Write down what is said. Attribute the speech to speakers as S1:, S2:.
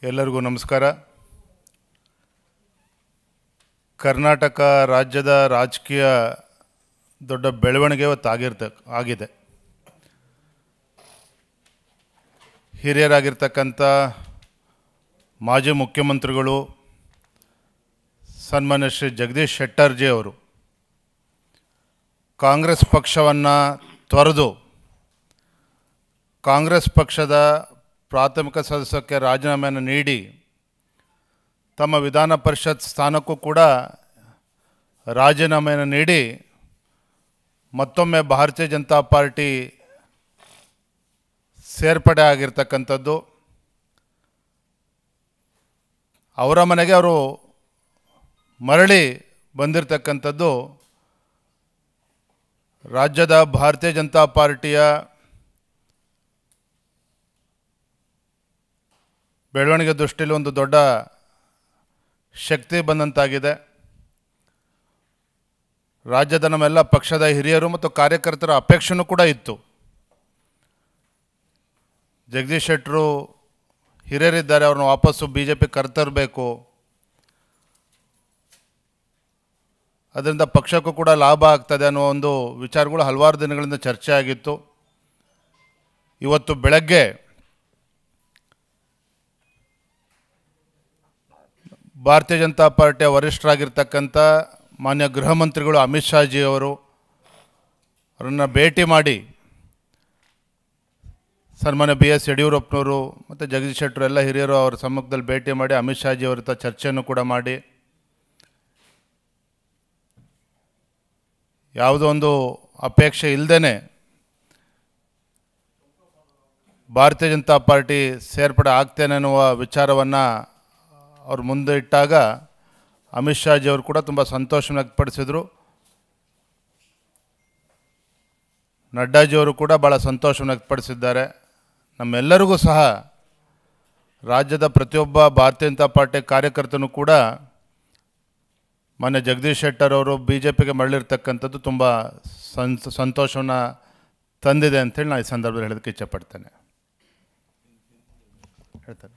S1: ಎಲ್ಲರಿಗೂ ನಮಸ್ಕಾರ. ಕರ್ನಾಟಕ ರಾಜ್ಯದ ರಾಜಕೀಯ ದೊಡ್ಡ ಬೆಳವಣಿಗೆ ಆಗಿದೆ. ಹಿರಿಯರಾಗಿರ್ತಕ್ಕಂಥ ಮಾಜಿ ಮುಖ್ಯಮಂತ್ರಿಗಳು ಸನ್ಮಾನ್ಯ ಶ್ರೀ ಜಗದೀಶ್ ಶೆಟ್ಟರ್ ಜಿ ಅವರು ಕಾಂಗ್ರೆಸ್ ಪಕ್ಷವನ್ನು ತೊರೆದು ಕಾಂಗ್ರೆಸ್ ಪಕ್ಷದ ಪ್ರಾಥಮಿಕ ಸದಸ್ಯಕ್ಕೆ ರಾಜೀನಾಮೆಯನ್ನು ನೀಡಿ ತಮ್ಮ ವಿಧಾನ ಪರಿಷತ್ ಸ್ಥಾನಕ್ಕೂ ಕೂಡ ರಾಜೀನಾಮೆಯನ್ನು ನೀಡಿ ಮತ್ತೊಮ್ಮೆ ಭಾರತೀಯ ಜನತಾ ಪಾರ್ಟಿ ಸೇರ್ಪಡೆ ಆಗಿರ್ತಕ್ಕಂಥದ್ದು. ಅವರ ಮನೆಗೆ ಅವರು ಮರಳಿ ಬಂದಿರತಕ್ಕಂಥದ್ದು ರಾಜ್ಯದ ಭಾರತೀಯ ಜನತಾ ಪಾರ್ಟಿಯ ಬೆಳವಣಿಗೆ ದೃಷ್ಟಿಯಲ್ಲಿ ಒಂದು ದೊಡ್ಡ ಶಕ್ತಿ ಬಂದಂತಾಗಿದೆ. ರಾಜ್ಯದ ನಮ್ಮೆಲ್ಲ ಪಕ್ಷದ ಹಿರಿಯರು ಮತ್ತು ಕಾರ್ಯಕರ್ತರ ಅಪೇಕ್ಷೆಯೂ ಕೂಡ ಇತ್ತು. ಜಗದೀಶ್ ಶೆಟ್ಟರು ಹಿರಿಯರಿದ್ದಾರೆ, ಅವ್ರನ್ನ ವಾಪಸ್ಸು BJP ಕರೆತರಬೇಕು, ಅದರಿಂದ ಪಕ್ಷಕ್ಕೂ ಕೂಡ ಲಾಭ ಆಗ್ತದೆ ಅನ್ನೋ ಒಂದು ವಿಚಾರಗಳು ಹಲವಾರು ದಿನಗಳಿಂದ ಚರ್ಚೆ ಆಗಿತ್ತು. ಇವತ್ತು ಬೆಳಗ್ಗೆ ಭಾರತೀಯ ಜನತಾ ಪಾರ್ಟಿಯ ವರಿಷ್ಠರಾಗಿರ್ತಕ್ಕಂಥ ಮಾನ್ಯ ಗೃಹ ಮಂತ್ರಿಗಳು ಅಮಿತ್ ಶಾ ಜಿ ಅವರು ಅವರನ್ನು ಭೇಟಿ ಮಾಡಿ ಸನ್ಮಾನ್ಯ BS ಯಡಿಯೂರಪ್ಪನವರು ಮತ್ತು ಜಗದೀಶ್ ಶೆಟ್ಟರು ಎಲ್ಲ ಹಿರಿಯರು ಅವರ ಸಮ್ಮುಖದಲ್ಲಿ ಭೇಟಿ ಮಾಡಿ ಅಮಿತ್ ಶಾ ಜಿ ಅವರ ಹತ್ರ ಚರ್ಚೆಯನ್ನು ಕೂಡ ಮಾಡಿ ಯಾವುದೋ ಒಂದು ಅಪೇಕ್ಷೆ ಇಲ್ಲದೇ ಭಾರತೀಯ ಜನತಾ ಪಾರ್ಟಿ ಸೇರ್ಪಡೆ ಆಗ್ತೇನೆ ಅನ್ನುವ ವಿಚಾರವನ್ನು ಅವ್ರ ಮುಂದೆ ಇಟ್ಟಾಗ ಅಮಿತ್ ಶಾ ಜಿ ಅವರು ಕೂಡ ತುಂಬ ಸಂತೋಷವನ್ನು ವ್ಯಕ್ತಪಡಿಸಿದರು. ನಡ್ಡಾಜಿಯವರು ಕೂಡ ಭಾಳ ಸಂತೋಷವನ್ನು ವ್ಯಕ್ತಪಡಿಸಿದ್ದಾರೆ. ನಮ್ಮೆಲ್ಲರಿಗೂ ಸಹ ರಾಜ್ಯದ ಪ್ರತಿಯೊಬ್ಬ ಭಾರತೀಯ ಜನತಾ ಪಾರ್ಟಿ ಕಾರ್ಯಕರ್ತನೂ ಕೂಡ ಮಾನ್ಯ ಜಗದೀಶ್ ಶೆಟ್ಟರ್ ಅವರು BJPಗೆ ಮರಳಿರ್ತಕ್ಕಂಥದ್ದು ತುಂಬ ಸಂತೋಷವನ್ನು ತಂದಿದೆ ಅಂಥೇಳಿ ನಾನು ಈ ಸಂದರ್ಭದಲ್ಲಿ ಹೇಳೋದಕ್ಕೆ ಇಚ್ಛೆಪಡ್ತೇನೆ. ಹೇಳ್ತಾರೆ.